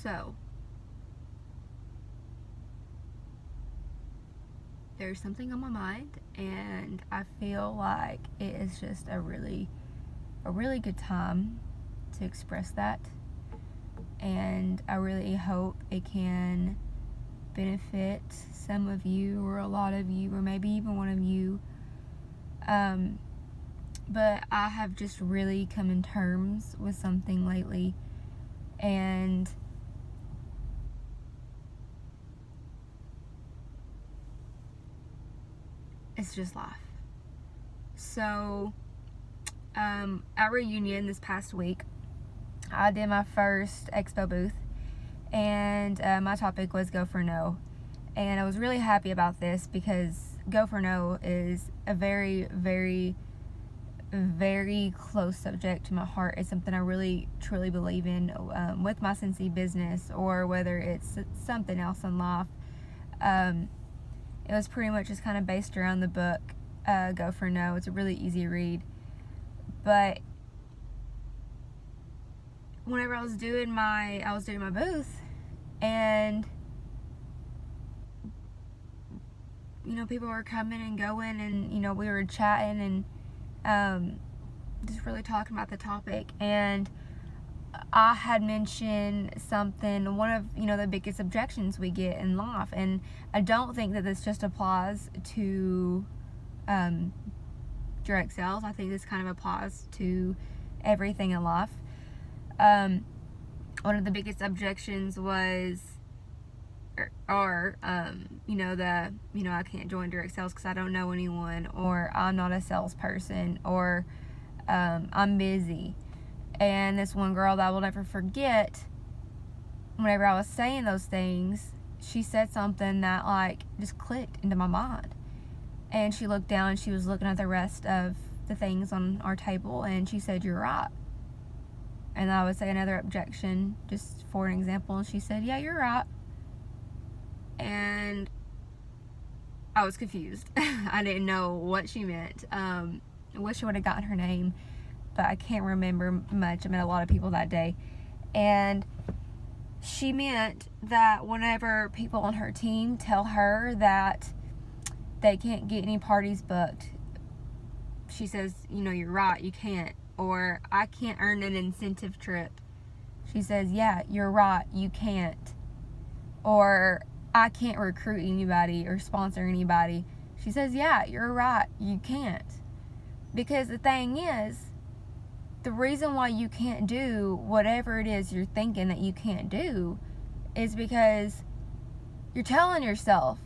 So, there's something on my mind, and I feel like it is just a really good time to express that. And I really hope it can benefit some of you, or a lot of you, or maybe even one of you. But I have just really come in terms with something lately, and it's just life. So, at reunion this past week, I did my first expo booth, and my topic was Go for No. And I was really happy about this because Go for No is a very, very, very close subject to my heart. It's something I really, truly believe in with my Scentsy business, or whether it's something else in life. It was pretty much just kind of based around the book Go for No. It's a really easy read. But whenever I was doing my booth, and people were coming and going, and we were chatting and just really talking about the topic, and I had mentioned something, one of the biggest objections we get in life, and I don't think that this just applies to direct sales. I think this kind of applies to everything in life. One of the biggest objections was, I can't join direct sales because I don't know anyone, or I'm not a salesperson, or I'm busy. And this one girl that I will never forget, whenever I was saying those things, she said something that just clicked into my mind. And she looked down and she was looking at the rest of the things on our table, and she said, "You're right." And I would say another objection, just for an example, and she said, "Yeah, you're right." And I was confused. I didn't know what she meant. I wish I would have gotten her name, but I can't remember much. I met a lot of people that day. And she meant that whenever people on her team tell her that they can't get any parties booked, she says, "You're right, you can't." Or, "I can't earn an incentive trip." She says, "Yeah, you're right, you can't." Or, "I can't recruit anybody or sponsor anybody." She says, "Yeah, you're right, you can't." Because the thing is, the reason why you can't do whatever it is you're thinking that you can't do is because you're telling yourself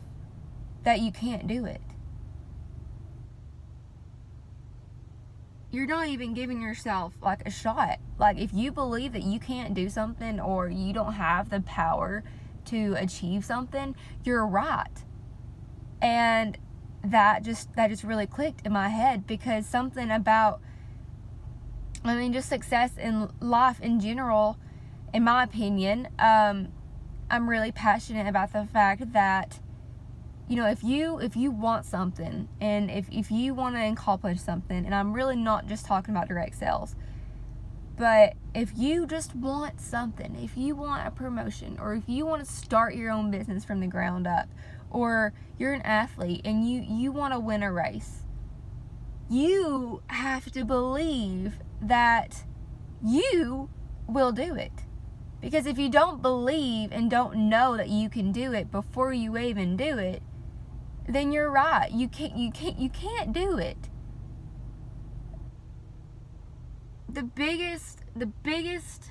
that you can't do it. You're not even giving yourself a shot. If you believe that you can't do something, or you don't have the power to achieve something, you're right. And that just really clicked in my head, because something about, just success in life in general, in my opinion, I'm really passionate about the fact that, if you want something, and if you want to accomplish something, and I'm really not just talking about direct sales, but if you just want something, if you want a promotion, or if you want to start your own business from the ground up, or you're an athlete and you want to win a race, you have to believe that you will do it. Because if you don't believe and don't know that you can do it before you even do it, then you're right. You can't do it. The biggest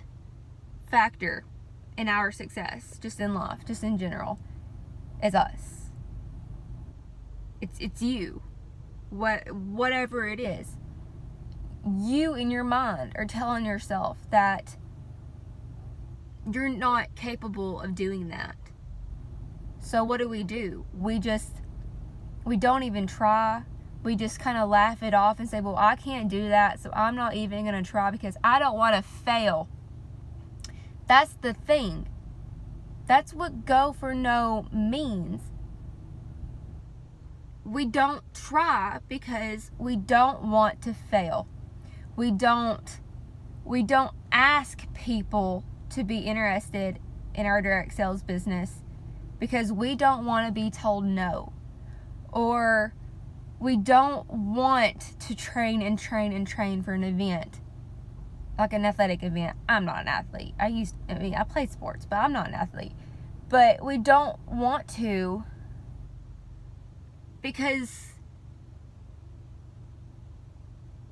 factor in our success, just in life, just in general, is us. It's you. Whatever it is. You in your mind are telling yourself that you're not capable of doing that. So what do? We don't even try. We just kind of laugh it off and say, "Well, I can't do that, so I'm not even going to try because I don't want to fail." That's the thing. That's what Go for No means. We don't try because we don't want to fail. We don't ask people to be interested in our direct sales business because we don't want to be told no, or we don't want to train for an event, like an athletic event. I'm not an athlete. I play sports, but I'm not an athlete. But we don't want to because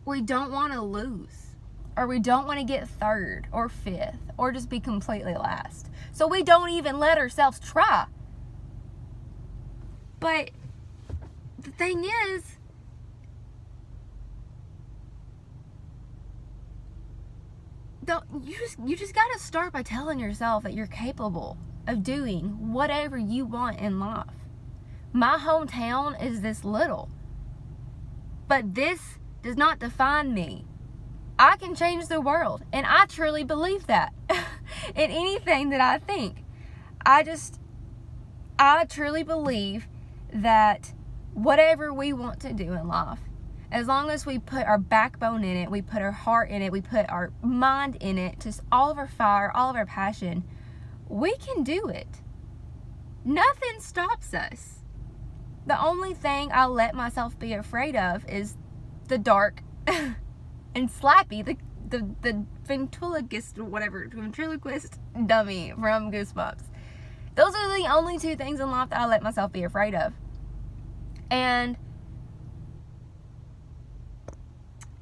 we don't want to lose, or we don't want to get third or fifth or just be completely last. So we don't even let ourselves try. But the thing is, you just got to start by telling yourself that you're capable of doing whatever you want in life. My hometown is this little, but this does not define me. I can change the world, and I truly believe that in anything that I think. I truly believe that whatever we want to do in life, as long as we put our backbone in it, we put our heart in it, we put our mind in it, just all of our fire, all of our passion, we can do it. Nothing stops us. The only thing I let myself be afraid of is the dark and Slappy, the ventriloquist dummy from Goosebumps. Those are the only two things in life that I let myself be afraid of. And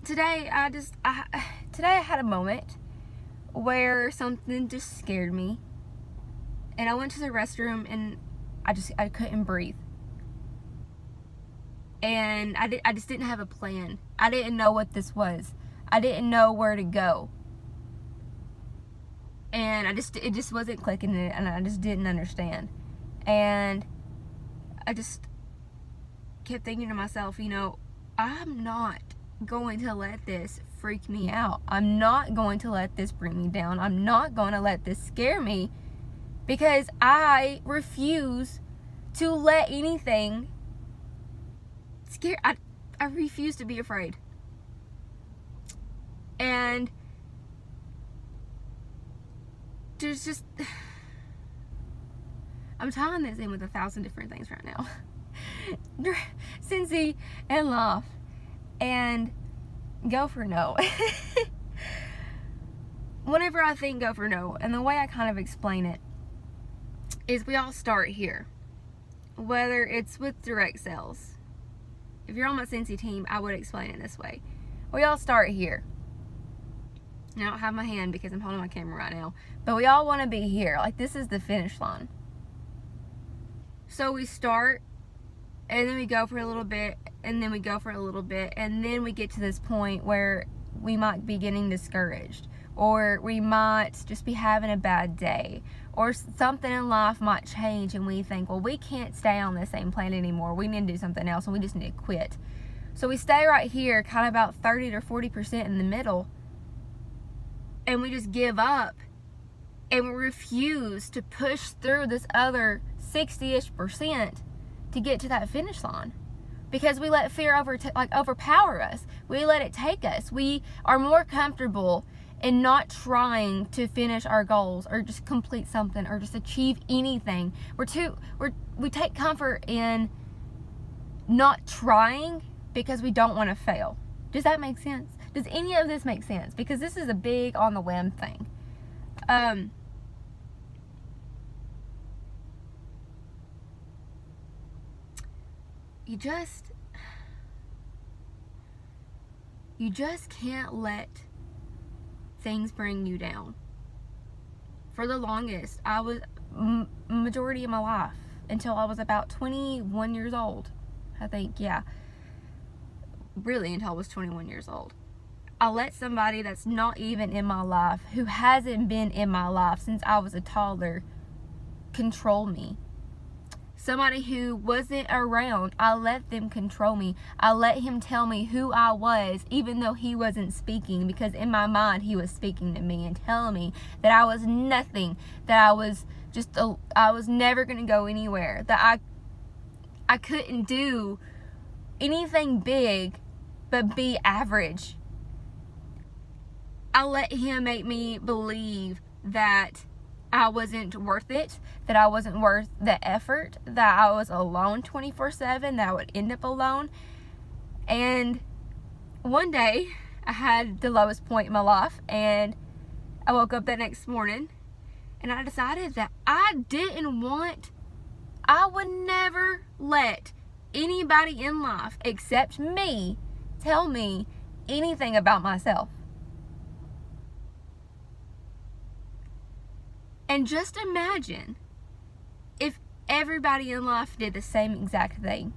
today I had a moment where something just scared me, and I went to the restroom and I couldn't breathe. And I just didn't have a plan. I didn't know what this was. I didn't know where to go. And it just wasn't clicking in it, and I just didn't understand. And I just kept thinking to myself, I'm not going to let this freak me out. I'm not going to let this bring me down. I'm not going to let this scare me, because I refuse to let anything scare. I refuse to be afraid. And there's just, I'm tying this in with 1,000 different things right now. Scentsy and laugh and go for no. Whenever I think go for no, and the way I kind of explain it is we all start here. Whether it's with direct sales. If you're on my Scentsy team, I would explain it this way. We all start here. I don't have my hand because I'm holding my camera right now. But we all want to be here. Like, this is the finish line. So we start, and then we go for a little bit, and then we go for a little bit, and then we get to this point where we might be getting discouraged, or we might just be having a bad day, or something in life might change, and we think, well, we can't stay on the same planet anymore. We need to do something else, and we just need to quit. So we stay right here, kind of about 30 to 40% in the middle, and we just give up, and we refuse to push through this other 60-ish% to get to that finish line, because we let fear overpower us. We let it take us. We are more comfortable in not trying to finish our goals, or just complete something, or just achieve anything. We take comfort in not trying because we don't want to fail. Does that make sense? Does any of this make sense? Because this is a big on the whim thing. You just can't let things bring you down. For the longest, I was majority of my life, until I was about 21 years old, I think, yeah. Really, until I was 21 years old. I let somebody that's not even in my life, who hasn't been in my life since I was a toddler, control me. Somebody who wasn't around, I let them control me. I let him tell me who I was, even though he wasn't speaking, because in my mind he was speaking to me and telling me that I was nothing, that I was never going to go anywhere, that I couldn't do anything big but be average. I let him make me believe that I wasn't worth it, that I wasn't worth the effort, that I was alone 24/7, that I would end up alone. And one day, I had the lowest point in my life, and I woke up that next morning, and I decided that I would never let anybody in life except me tell me anything about myself. And just imagine if everybody in life did the same exact thing.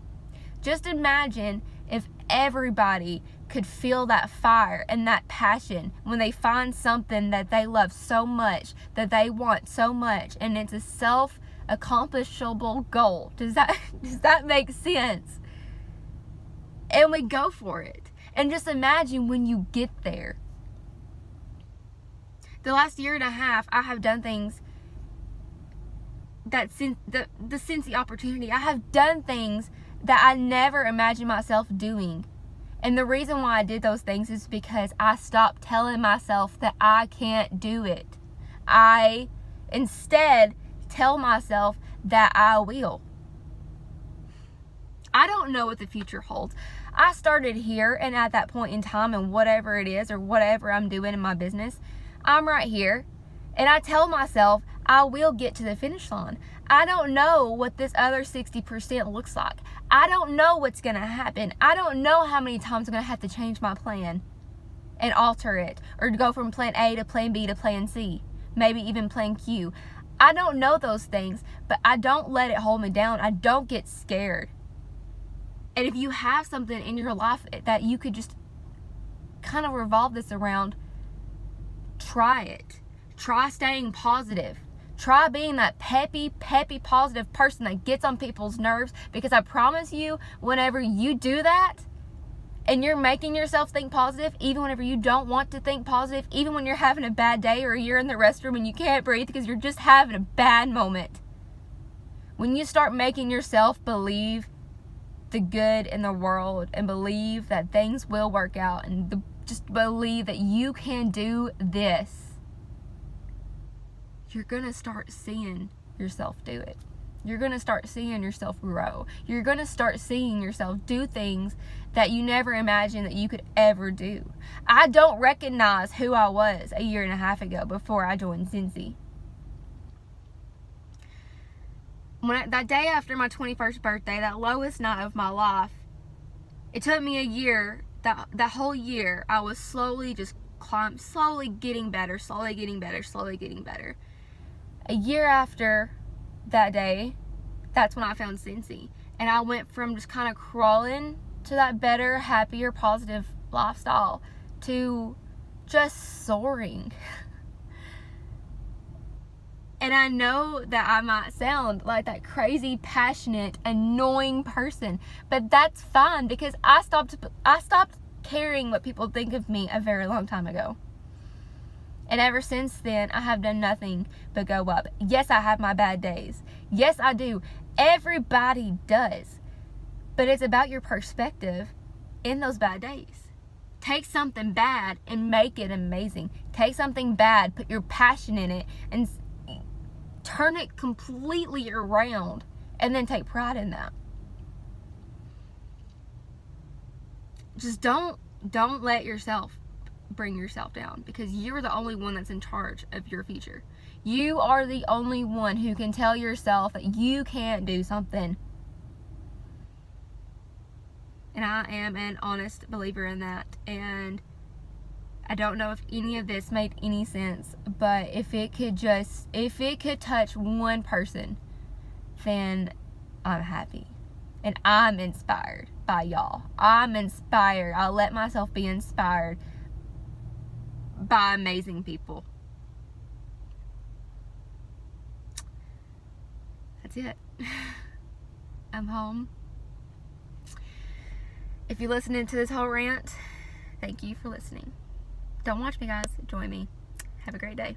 Just imagine if everybody could feel that fire and that passion when they find something that they love so much, that they want so much, and it's a self-accomplishable goal. Does that make sense? And we go for it. And just imagine when you get there. The last year and a half, I have done things that since the Scentsy opportunity, I have done things that I never imagined myself doing. And the reason why I did those things is because I stopped telling myself that I can't do it. I instead tell myself that I will. I don't know what the future holds. I started here, and at that point in time, and whatever it is or whatever I'm doing in my business, I'm right here, and I tell myself I will get to the finish line. I don't know what this other 60% looks like. I don't know what's going to happen. I don't know how many times I'm going to have to change my plan and alter it, or go from plan A to plan B to plan C, maybe even plan Q. I don't know those things, but I don't let it hold me down. I don't get scared. And if you have something in your life that you could just kind of revolve this around, try it. Try staying positive. Try being that peppy, positive person that gets on people's nerves, because I promise you, whenever you do that, and you're making yourself think positive, even whenever you don't want to think positive, even when you're having a bad day or you're in the restroom and you can't breathe because you're just having a bad moment, when you start making yourself believe the good in the world and believe that things will work out, and just believe that you can do this, you're going to start seeing yourself do it. You're going to start seeing yourself grow. You're going to start seeing yourself do things that you never imagined that you could ever do. I don't recognize who I was a year and a half ago before I joined Scentsy. That day after my 21st birthday, that lowest night of my life, it took me a year. That whole year, I was slowly getting better. A year after that day, that's when I found Scentsy. And I went from just kind of crawling to that better, happier, positive lifestyle to just soaring. And I know that I might sound like that crazy, passionate, annoying person, but that's fine, because I stopped caring what people think of me a very long time ago. And ever since then, I have done nothing but go up. Yes, I have my bad days. Yes, I do. Everybody does. But it's about your perspective in those bad days. Take something bad and make it amazing. Take something bad, put your passion in it, and turn it completely around, and then take pride in that. Just don't let yourself bring yourself down, because you're the only one that's in charge of your future. You are the only one who can tell yourself that you can't do something. And I am an honest believer in that. And I don't know if any of this made any sense, but if it could touch one person, then I'm happy. And I'm inspired by y'all. I'm inspired. I'll let myself be inspired by amazing people. That's it. I'm home. If you're listening to this whole rant, thank you for listening. Don't watch me, guys. Join me. Have a great day.